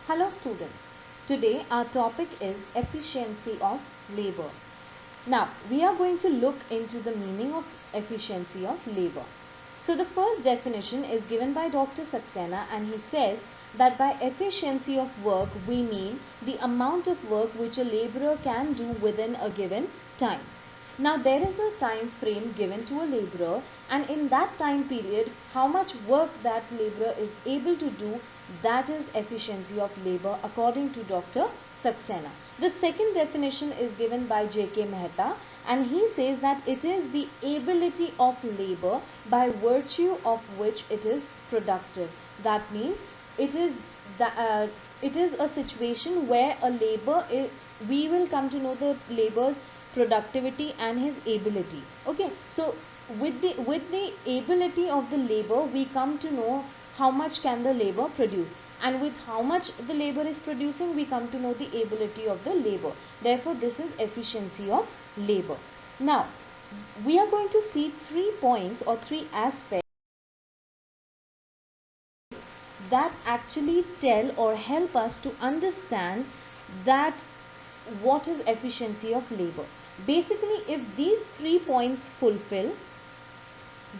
Hello students, today our topic is efficiency of labor. Now we are going to look into the meaning of efficiency of labor. So the first definition is given by Dr. Saxena, and he says that by efficiency of work we mean the amount of work which a laborer can do within a given time. Now there is a time frame given to a laborer, and in that time period how much work that laborer is able to do, that is efficiency of labor according to Dr. Saxena. The second definition is given by J.K. Mehta, and he says that it is the ability of labor by virtue of which it is productive. That means it is a situation where a labor is, we will come to know the labor's productivity and his ability. Okay, so with the ability of the labor we come to know how much can the labor produce, and with how much the labor is producing we come to know the ability of the labor. Therefore this is efficiency of labor. Now we are going to see 3 points or 3 aspects that actually tell or help us to understand that what is efficiency of labor. Basically, if these 3 points fulfill,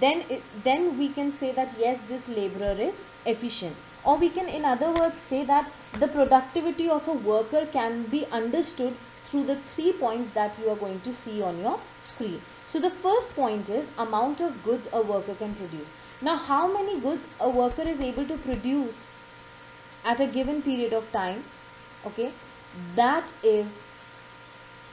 then we can say that yes, this laborer is efficient, or we can in other words say that the productivity of a worker can be understood through the 3 points that you are going to see on your screen. So the first point is amount of goods a worker can produce. Now how many goods a worker is able to produce at a given period of time, okay, that is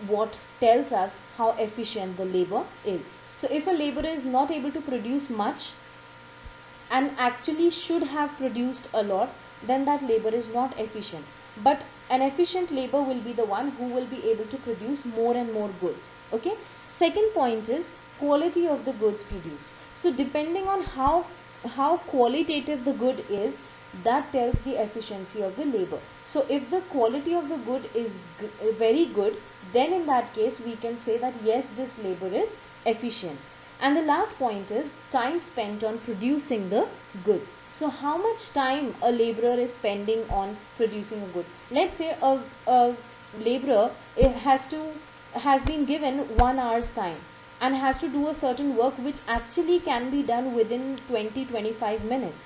what tells us how efficient the labor is. So if a laborer is not able to produce much and actually should have produced a lot, then that labor is not efficient. But an efficient labor will be the one who will be able to produce more and more goods. Okay. Second point is quality of the goods produced. So depending on how qualitative the good is, that tells the efficiency of the labor. So if the quality of the good is very good, then in that case we can say that yes, this labor is efficient. And the last point is time spent on producing the goods. So how much time a laborer is spending on producing a good. Let's say a laborer has been given 1 hour's time and has to do a certain work which actually can be done within 20-25 minutes.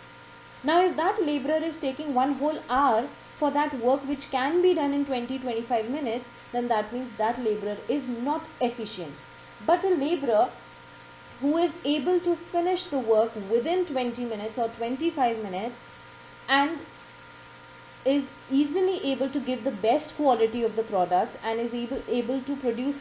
Now if that laborer is taking 1 whole hour for that work which can be done in 20-25 minutes, then that means that laborer is not efficient. But a laborer who is able to finish the work within 20 minutes or 25 minutes and is easily able to give the best quality of the product and is able to produce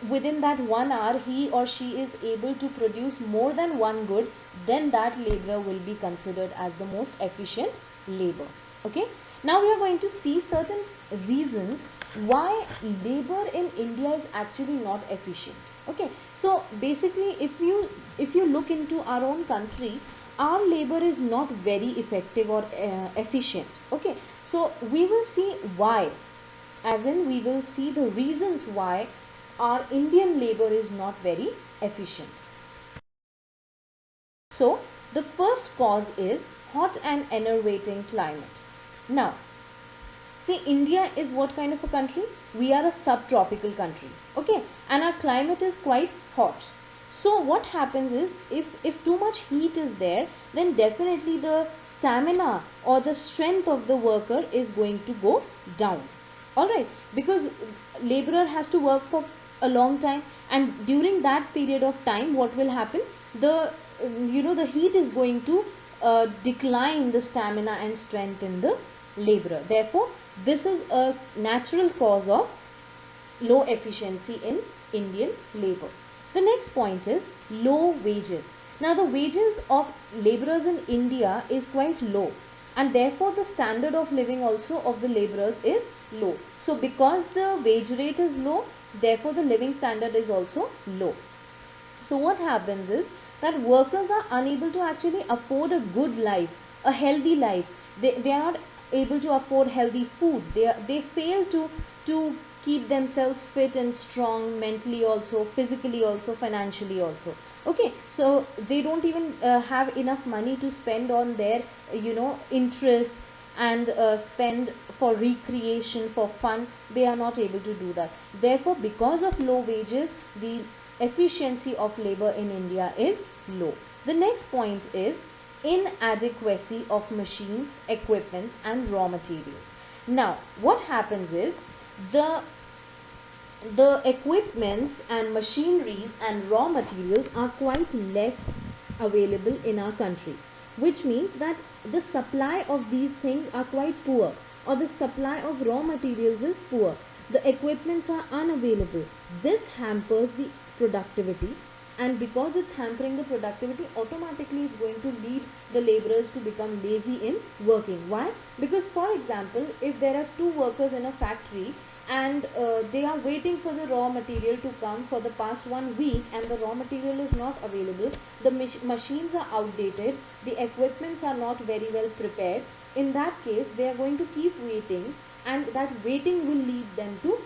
within that 1 hour, he or she is able to produce more than one good, then that laborer will be considered as the most efficient labor. Okay. Now we are going to see certain reasons why labor in India is actually not efficient. Okay. So basically if you look into our own country, our labor is not very effective or efficient. Okay. So we will see why, as in we will see the reasons why our Indian labor is not very efficient. So the first cause is hot and enervating climate. Now see, India is what kind of a country? We are a subtropical country, okay, and our climate is quite hot. So what happens is if too much heat is there, then definitely the stamina or the strength of the worker is going to go down. Alright, because laborer has to work for a long time, and during that period of time what will happen, the heat is going to decline the stamina and strength in the laborer. Therefore this is a natural cause of low efficiency in Indian labor. The next point is low wages. Now the wages of laborers in India is quite low, and therefore the standard of living also of the laborers is low. So because the wage rate is low, therefore the living standard is also low. So what happens is that workers are unable to actually afford a good life, a healthy life. They are not able to afford healthy food. They fail to keep themselves fit and strong mentally also, physically also, financially also. Okay, so they don't even have enough money to spend on their interest, and spend for recreation, for fun. They are not able to do that. Therefore, because of low wages, the efficiency of labor in India is low. The next point is inadequacy of machines, equipment and raw materials. Now, what happens is the equipments and machineries and raw materials are quite less available in our country, which means that the supply of these things are quite poor, or the supply of raw materials is poor. The equipments are unavailable. This hampers the productivity, and because it's hampering the productivity, automatically it's going to lead the laborers to become lazy in working. Why? Because, for example, if there are two workers in a factory and they are waiting for the raw material to come for the past 1 week, and the raw material is not available, the machines are outdated, the equipments are not very well prepared. In that case, they are going to keep waiting, and that waiting will lead them to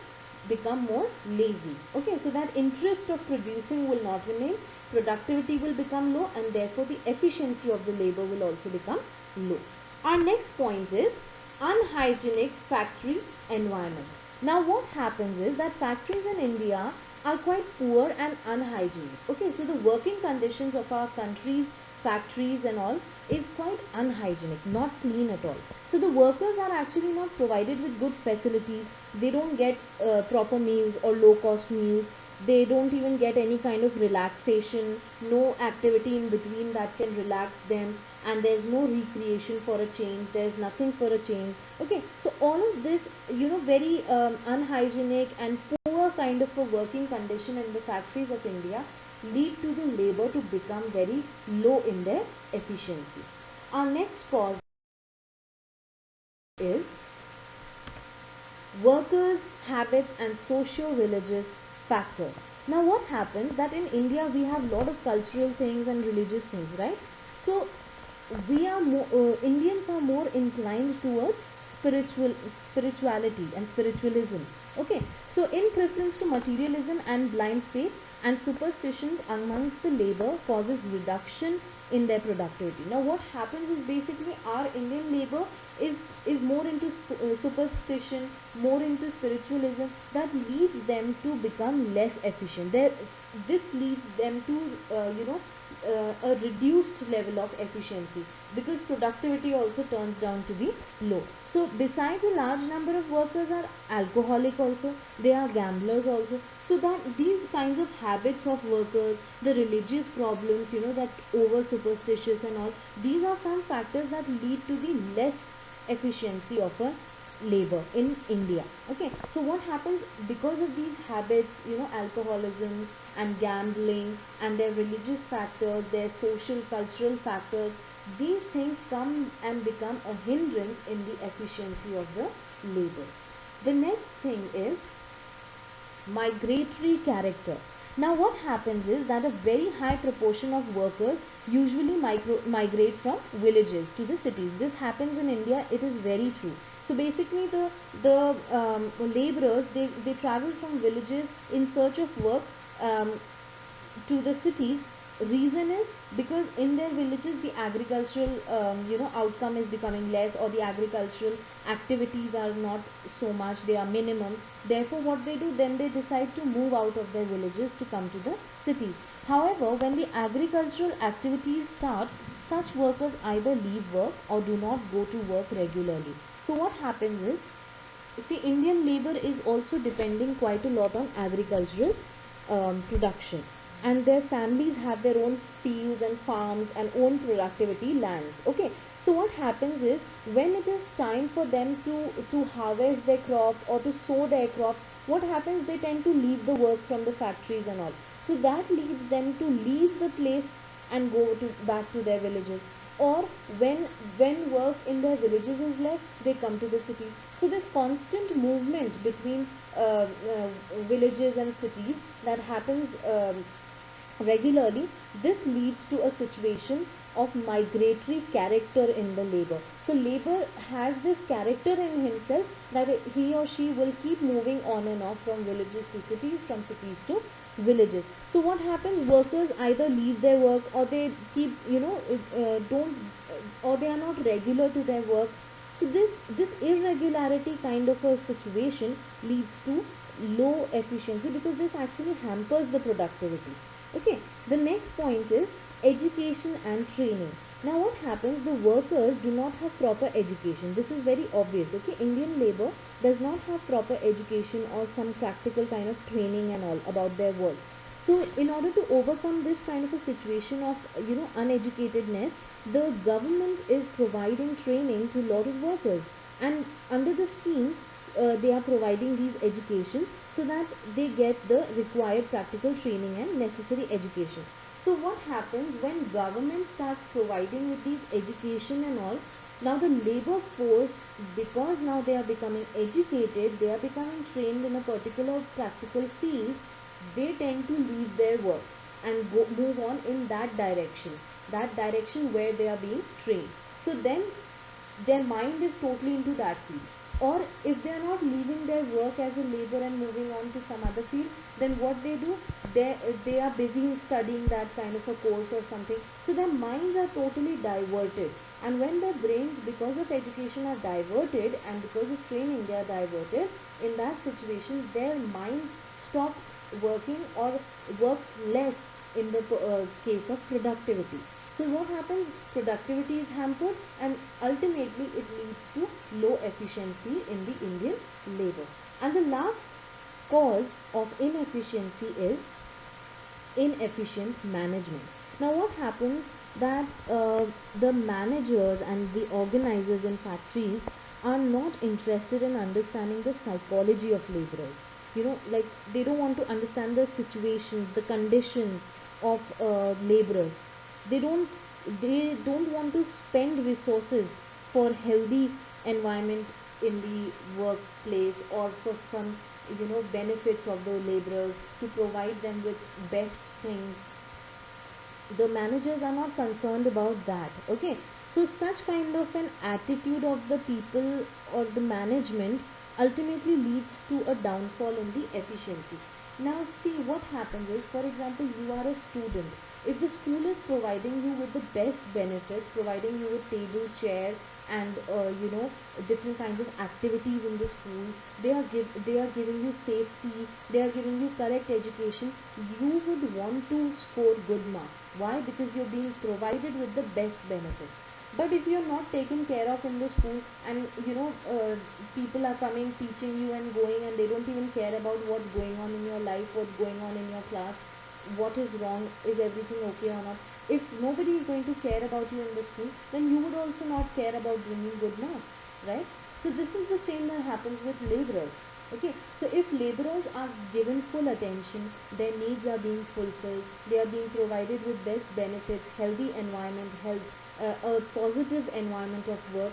become more lazy. Okay, so that interest of producing will not remain, productivity will become low, and therefore the efficiency of the labor will also become low. Our next point is unhygienic factory environment. Now, what happens is that factories in India are quite poor and unhygienic. Okay, so the working conditions of our country's factories and all is quite unhygienic, not clean at all. So the workers are actually not provided with good facilities. They don't get proper meals or low cost meals. They don't even get any kind of relaxation, no activity in between that can relax them, and there's no recreation for a change, there's nothing for a change. Okay, so all of this, very unhygienic and poor kind of a working condition in the factories of India lead to the labor to become very low in their efficiency. Our next cause is workers, habits and socio-religious factor. Now, what happens that in India we have lot of cultural things and religious things, right? So we are Indians are more inclined towards spirituality and spiritualism. Okay, so in preference to materialism and blind faith and superstitions amongst the labor causes reduction in their productivity. Now, what happens is basically our Indian labor is more into superstition, more into spiritualism, that leads them to become less efficient. This leads them to a reduced level of efficiency, because productivity also turns down to be low. So besides, a large number of workers are alcoholic also, they are gamblers also. So that these kinds of habits of workers, the religious problems, that over superstitious and all, these are some factors that lead to the less efficiency of a labor in India. Okay, so what happens because of these habits, alcoholism and gambling and their religious factors, their social cultural factors, these things come and become a hindrance in the efficiency of the labor. The next thing is migratory character. Now, what happens is that a very high proportion of workers usually migrate from villages to the cities. This happens in India, it is very true. So basically, the laborers, they travel from villages in search of work to the cities. Reason is because in their villages the agricultural outcome is becoming less, or the agricultural activities are not so much, they are minimum. Therefore, what they do, then they decide to move out of their villages to come to the cities. However, when the agricultural activities start, such workers either leave work or do not go to work regularly. So what happens is, see, Indian labor is also depending quite a lot on agricultural production, and their families have their own fields and farms and own productivity lands. Okay, so what happens is, when it is time for them to harvest their crops or to sow their crops, what happens, they tend to leave the work from the factories and all. So that leads them to leave the place and go back to their villages, or when work in their villages is less, they come to the cities. So this constant movement between villages and cities that happens regularly, this leads to a situation of migratory character in the labor. So labor has this character in himself that he or she will keep moving on and off from villages to cities, from cities to villages. So what happens, workers either leave their work, or they keep don't or they are not regular to their work. So this irregularity kind of a situation leads to low efficiency because this actually hampers the productivity. Okay, the next point is education and training. Now what happens, the workers do not have proper education. This is very obvious. Okay, Indian labor does not have proper education or some practical kind of training and all about their work. So in order to overcome this kind of a situation of uneducatedness, the government is providing training to a lot of workers, and under the scheme they are providing these education so that they get the required practical training and necessary education. So what happens when government starts providing with these education and all, now the labor force, because now they are becoming educated, they are becoming trained in a particular practical field, they tend to leave their work and move on in that direction where they are being trained. So then their mind is totally into that field. Or if they are not leaving their work as a labor and moving on to some other field, then what they do, they are busy studying that kind of a course or something. So their minds are totally diverted. And when their brains, because of education, are diverted and because of training they are diverted, in that situation their minds stop working or works less in the case of productivity. So what happens? Productivity is hampered and ultimately it leads to low efficiency in the Indian labor. And the last cause of inefficiency is inefficient management. Now what happens that the managers and the organizers in factories are not interested in understanding the psychology of laborers. Like they don't want to understand the situations, the conditions of laborers. They don't want to spend resources for healthy environment in the workplace or for some benefits of the laborers, to provide them with best things. The managers are not concerned about that. Okay, so such kind of an attitude of the people or the management ultimately leads to a downfall in the efficiency. Now see, what happens is, for example, you are a student. If the school is providing you with the best benefits, providing you with table, chair, and different kinds of activities in the school, they are giving you safety, they are giving you correct education, you would want to score good marks. Why? Because you're being provided with the best benefits. But if you're not taken care of in the school, and people are coming, teaching you and going, and they don't even care about what's going on in your life, what's going on in your class, what is wrong, is everything okay or not. If nobody is going to care about you in the school, then you would also not care about bringing good marks, right? So this is the same that happens with laborers. Okay, so if laborers are given full attention, their needs are being fulfilled, they are being provided with best benefits, healthy environment, a positive environment of work,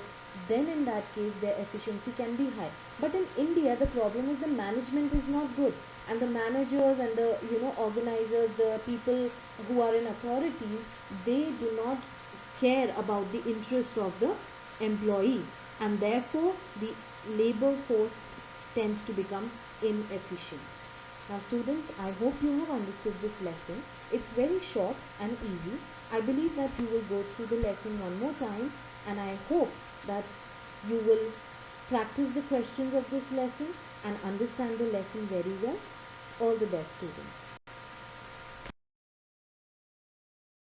then in that case their efficiency can be high. But in India, the problem is the management is not good, and the managers and the organizers, the people who are in authorities, they do not care about the interest of the employee, and therefore the labor force tends to become inefficient. Now students, I hope you have understood this lesson. It's very short and easy. I believe that you will go through the lesson one more time, and I hope that you will practice the questions of this lesson and understand the lesson very well. All the best, students.